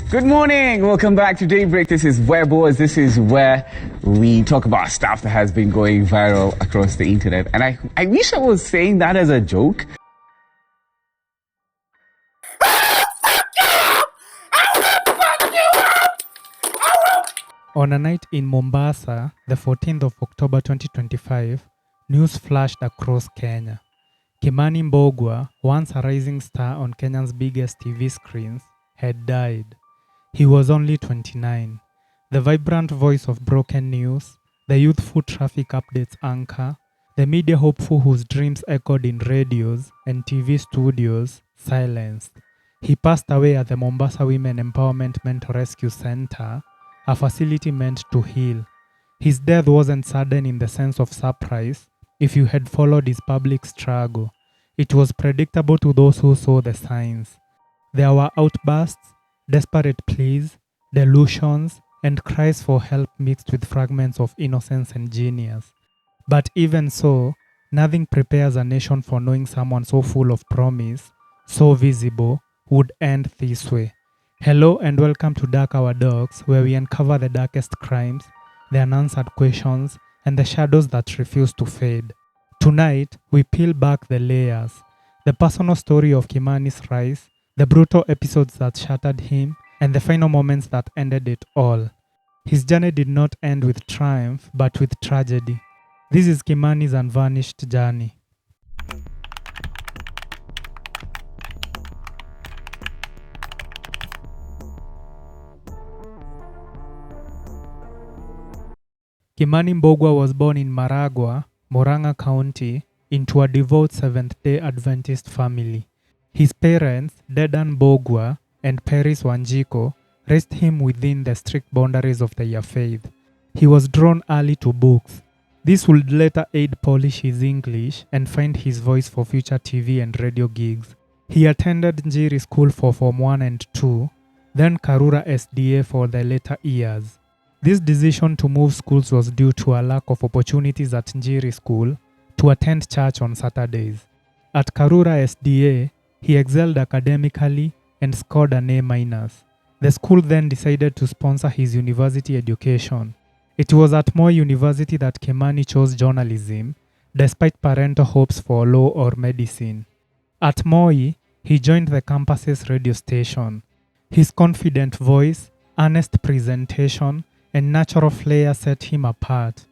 Good morning. Welcome back to Daybreak. This is Where Boys. This is where we talk about stuff that has been going viral across the internet. And I wish I was saying that as a joke. On a night in Mombasa, the 14th of October 2025, news flashed across Kenya. Kimani Mbugua, once a rising star on Kenya's biggest TV screens, had died. He was only 29. The vibrant voice of broken news, the youthful traffic updates anchor, the media hopeful whose dreams echoed in radios and TV studios, silenced. He passed away at the Mombasa Women Empowerment Mental Rescue Center, a facility meant to heal. His death wasn't sudden in the sense of surprise if you had followed his public struggle. It was predictable to those who saw the signs. There were outbursts, desperate pleas, delusions, and cries for help mixed with fragments of innocence and genius. But even so, nothing prepares a nation for knowing someone so full of promise, so visible, would end this way. Hello and welcome to Dark Our Dogs, where we uncover the darkest crimes, the unanswered questions, and the shadows that refuse to fade. Tonight, we peel back the layers, the personal story of Kimani's rise, the brutal episodes that shattered him, and the final moments that ended it all. His journey did not end with triumph, but with tragedy. This is Kimani's unvarnished journey. Kimani Mbugua was born in Murang'a County, into a devout Seventh-day Adventist family. His parents, Dedan Mbugua and Peris Wanjiko, raised him within the strict boundaries of their faith. He was drawn early to books. This would later aid polish his English and find his voice for future TV and radio gigs. He attended Njiri School for Form 1 and 2, then Karura SDA for the later years. This decision to move schools was due to a lack of opportunities at Njiri School to attend church on Saturdays. At Karura SDA, he excelled academically and scored an A-. The school then decided to sponsor his university education. It was at Moi University that Kimani chose journalism, despite parental hopes for law or medicine. At Moi, he joined the campus's radio station. His confident voice, earnest presentation, and natural flair set him apart.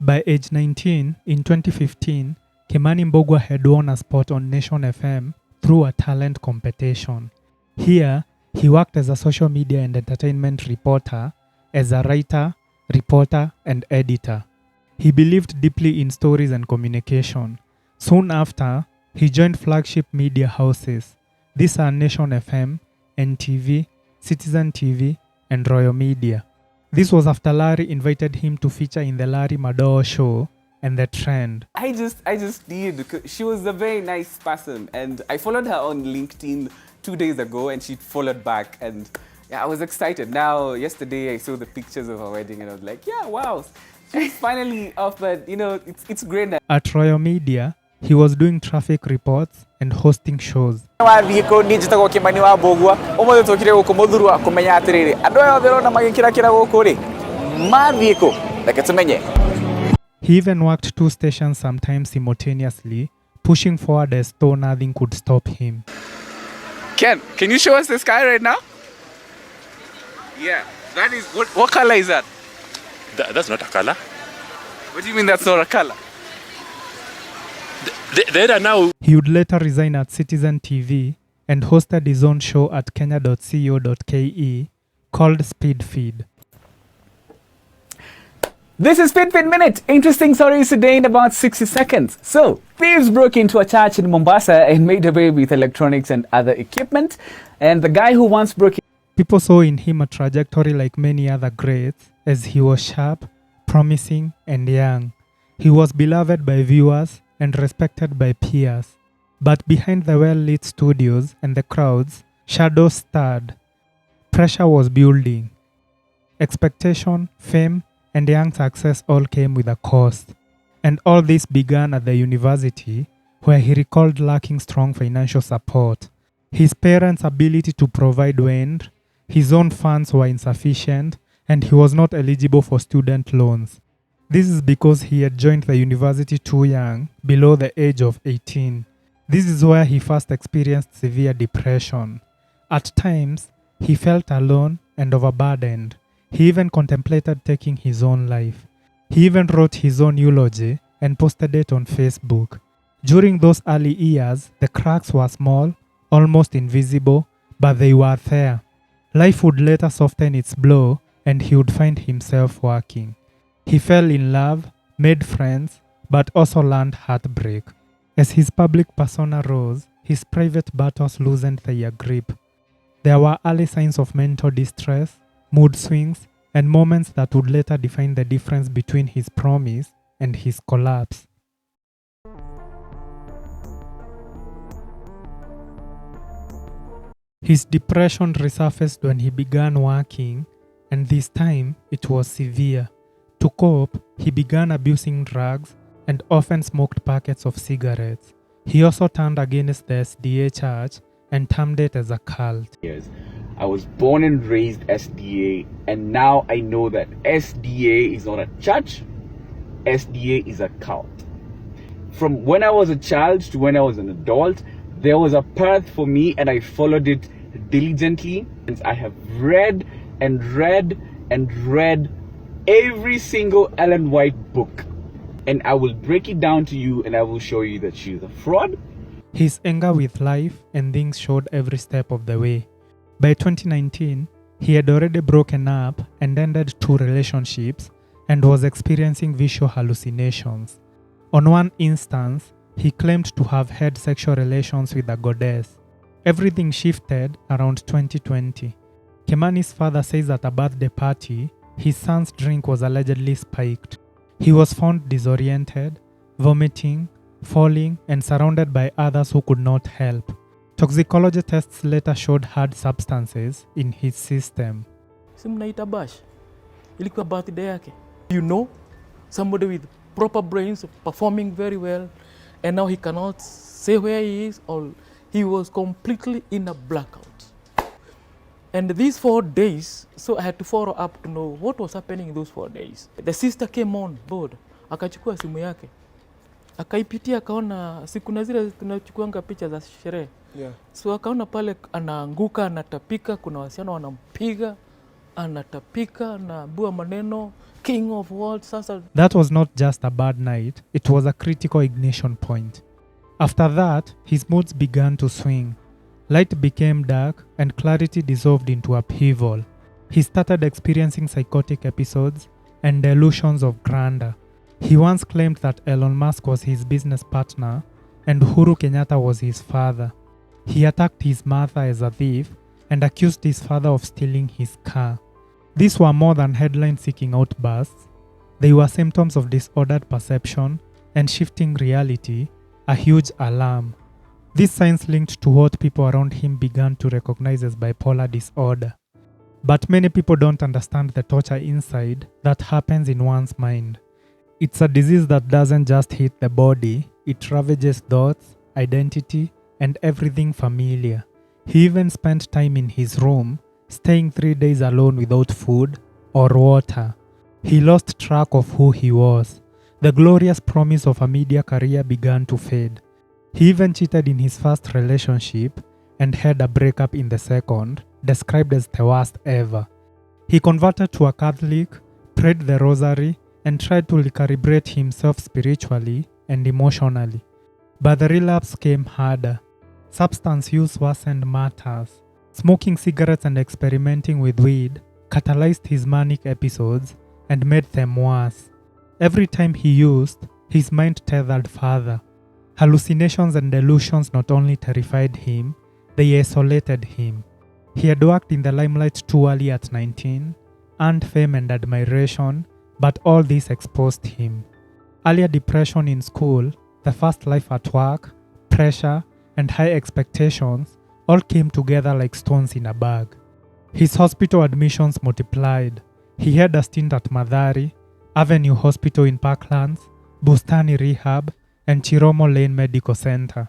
By age 19, in 2015, Kimani Mbugua had won a spot on Nation FM through a talent competition. Here, he worked as a social media and entertainment reporter, as a writer, reporter, and editor. He believed deeply in stories and communication. Soon after, he joined flagship media houses. These are Nation FM, NTV, Citizen TV, and Royal Media. This was after Larry invited him to feature in the Larry Madowo show and The Trend. I just did, because she was a very nice person, and I followed her on LinkedIn 2 days ago, and she followed back, and yeah, I was excited. Now, yesterday I saw the pictures of her wedding, and I was like, yeah, wow, she's finally off. But it's great that at Royal Media, he was doing traffic reports and hosting shows. He even worked two stations sometimes simultaneously, pushing forward as though nothing could stop him. Ken, can you show us the sky right now? Yeah, that is, what color is that? That's not a color. What do you mean that's not a color? There are now. He would later resign at Citizen TV and hosted his own show at kenya.co.ke called Speed Feed. This is Speed Minute. Interesting stories today in about 60 seconds. So, thieves broke into a church in Mombasa and made away with electronics and other equipment. And the guy who once broke in... People saw in him a trajectory like many other greats, as he was sharp, promising, and young. He was beloved by viewers and respected by peers. But behind the well-lit studios and the crowds, shadows stirred. Pressure was building. Expectation, fame, and young success all came with a cost. And all this began at the university, where he recalled lacking strong financial support. His parents' ability to provide waned, His own funds were insufficient and he was not eligible for student loans. This is because he had joined the university too young, below the age of 18. This is where he first experienced severe depression. At times, he felt alone and overburdened. He even contemplated taking his own life. He even wrote his own eulogy and posted it on Facebook. During those early years, the cracks were small, almost invisible, but they were there. Life would later soften its blow and he would find himself working. He fell in love, made friends, but also learned heartbreak. As his public persona rose, his private battles loosened their grip. There were early signs of mental distress, mood swings, and moments that would later define the difference between his promise and his collapse. His depression resurfaced when he began working, and this time it was severe. To cope, he began abusing drugs and often smoked packets of cigarettes. He also turned against the SDA church and termed it as a cult. I was born and raised SDA, and now I know that SDA is not a church, SDA is a cult. From when I was a child to when I was an adult, there was a path for me and I followed it diligently. And I have read and read and read every single Ellen White book, and I will break it down to you and I will show you that she is a fraud. His anger with life and things showed every step of the way. By 2019, he had already broken up and ended 2 relationships and was experiencing visual hallucinations. On one instance, he claimed to have had sexual relations with a goddess. Everything shifted around 2020. Kimani's father says at a birthday party, his son's drink was allegedly spiked. He was found disoriented, vomiting, falling, and surrounded by others who could not help. Toxicology tests later showed hard substances in his system. Simnaita bash. Ilikuwa birthday yake. You know, somebody with proper brains performing very well, and now he cannot say where he is, or he was completely in a blackout. And these 4 days, so I had to follow up to know what was happening in those 4 days. The sister came on board, akachukua simu yake, akaipitia, akaona siku na zile tunachukuanga picha za sherehe. Yeah. So akaona pale anaanguka, anatapika, kuna wasichana wanampiga, anatapika, anaambiwa maneno, king of world. Sasa that was not just a bad night, it was a critical ignition point. After that, his moods began to swing. Light became dark and clarity dissolved into upheaval. He started experiencing psychotic episodes and delusions of grandeur. He once claimed that Elon Musk was his business partner and Uhuru Kenyatta was his father. He attacked his mother as a thief and accused his father of stealing his car. These were more than headline-seeking outbursts. They were symptoms of disordered perception and shifting reality, a huge alarm. These signs linked to what people around him began to recognize as bipolar disorder. But many people don't understand the torture inside that happens in one's mind. It's a disease that doesn't just hit the body, it ravages thoughts, identity, and everything familiar. He even spent time in his room, staying 3 days alone without food or water. He lost track of who he was. The glorious promise of a media career began to fade. He even cheated in his first relationship and had a breakup in the second, described as the worst ever. He converted to a Catholic, prayed the rosary, and tried to recalibrate himself spiritually and emotionally. But the relapse came harder. Substance use worsened matters. Smoking cigarettes and experimenting with weed catalyzed his manic episodes and made them worse. Every time he used, his mind tethered further. Hallucinations and delusions not only terrified him, they isolated him. He had worked in the limelight too early at 19, earned fame and admiration, but all this exposed him. Earlier depression in school, the fast life at work, pressure, and high expectations all came together like stones in a bag. His hospital admissions multiplied. He had a stint at Madhari, Avenue Hospital in Parklands, Bustani Rehab, and Chiromo Lane Medical Center.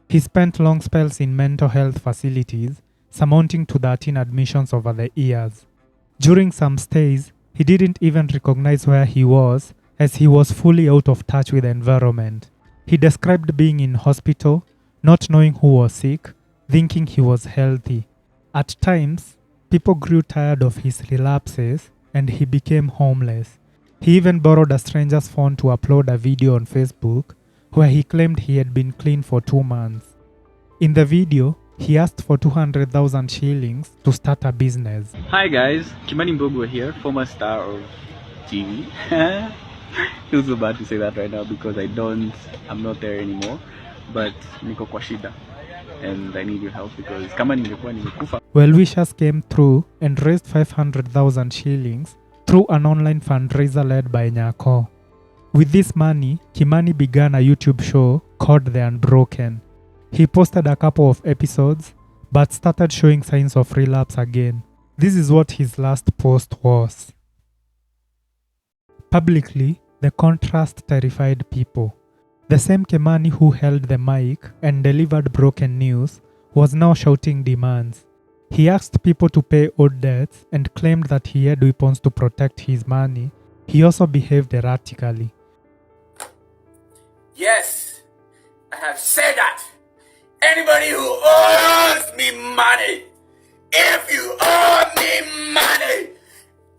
He spent long spells in mental health facilities, surmounting to 13 admissions over the years. During some stays, he didn't even recognize where he was, as he was fully out of touch with the environment. He described being in hospital, not knowing who was sick, thinking he was healthy. At times, people grew tired of his relapses and he became homeless. He even borrowed a stranger's phone to upload a video on Facebook where he claimed he had been clean for 2 months. In the video, he asked for 200,000 shillings to start a business. Hi guys, Kimani Mbugua here, former star of TV. Feels so bad to say that right now because I'm not there anymore. But niko kwa shida and I need your help because kama ningekuwa nimekufa. Well-wishers came through and raised 500,000 shillings through an online fundraiser led by Nyako. With this money, Kimani began a YouTube show called The Unbroken. He posted a couple of episodes, but started showing signs of relapse again. This is what his last post was. Publicly, the contrast terrified people. The same Kimani who held the mic and delivered broken news was now shouting demands. He asked people to pay old debts and claimed that he had weapons to protect his money. He also behaved erratically. Yes, I have said that. Anybody who owes me money, if you owe me money,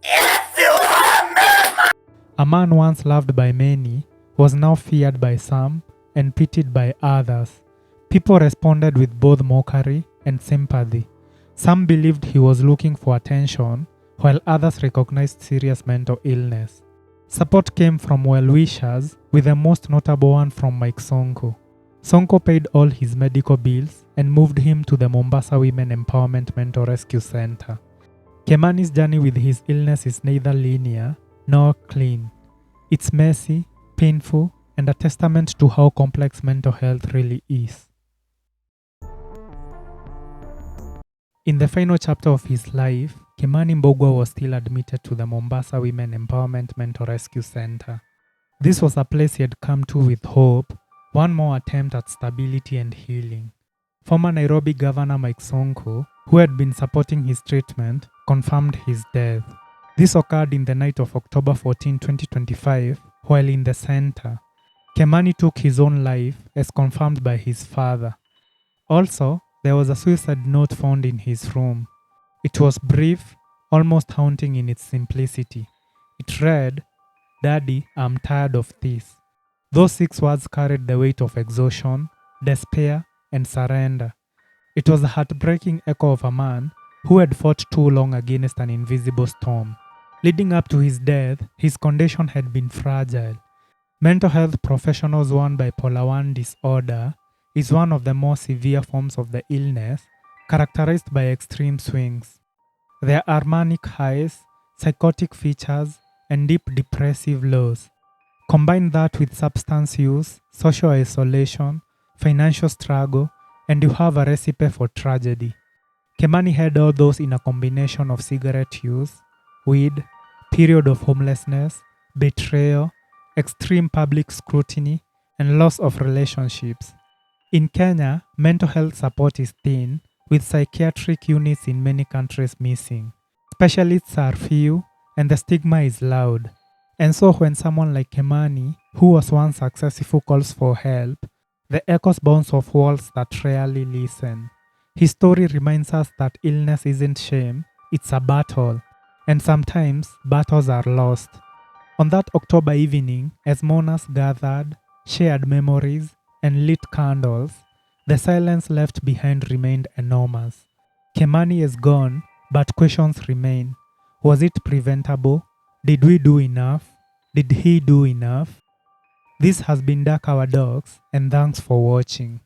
if you owe me money. A man once loved by many was now feared by some and pitied by others. People responded with both mockery and sympathy. Some believed he was looking for attention, while others recognized serious mental illness. Support came from well-wishers, with the most notable one from Mike Sonko. Sonko paid all his medical bills and moved him to the Mombasa Women Empowerment Mental Rescue Center. Kimani's journey with his illness is neither linear nor clean. It's messy, painful, and a testament to how complex mental health really is. In the final chapter of his life, Kimani Mbugua was still admitted to the Mombasa Women Empowerment Mental Rescue Center. This was a place he had come to with hope, one more attempt at stability and healing. Former Nairobi Governor Mike Sonko, who had been supporting his treatment, confirmed his death. This occurred in the night of October 14, 2025, while in the center. Kimani took his own life, as confirmed by his father. Also, there was a suicide note found in his room. It was brief, almost haunting in its simplicity. It read, "Daddy, I'm tired of this." Those 6 words carried the weight of exhaustion, despair, and surrender. It was a heartbreaking echo of a man who had fought too long against an invisible storm. Leading up to his death, his condition had been fragile. Mental health professionals warn bipolar 1 disorder is one of the more severe forms of the illness, characterized by extreme swings. There are manic highs, psychotic features, and deep depressive lows. Combine that with substance use, social isolation, financial struggle, and you have a recipe for tragedy. Kimani had all those in a combination of cigarette use, weed, period of homelessness, betrayal, extreme public scrutiny, and loss of relationships. In Kenya, mental health support is thin, with psychiatric units in many countries missing. Specialists are few, and the stigma is loud. And so when someone like Kimani, who was once successful, calls for help, the echoes bounce off walls that rarely listen. His story reminds us that illness isn't shame, it's a battle. And sometimes, battles are lost. On that October evening, as mourners gathered, shared memories, and lit candles, the silence left behind remained enormous. Kimani is gone, but questions remain. Was it preventable? Did we do enough? Did he do enough? This has been Dark Our Dogs, and thanks for watching.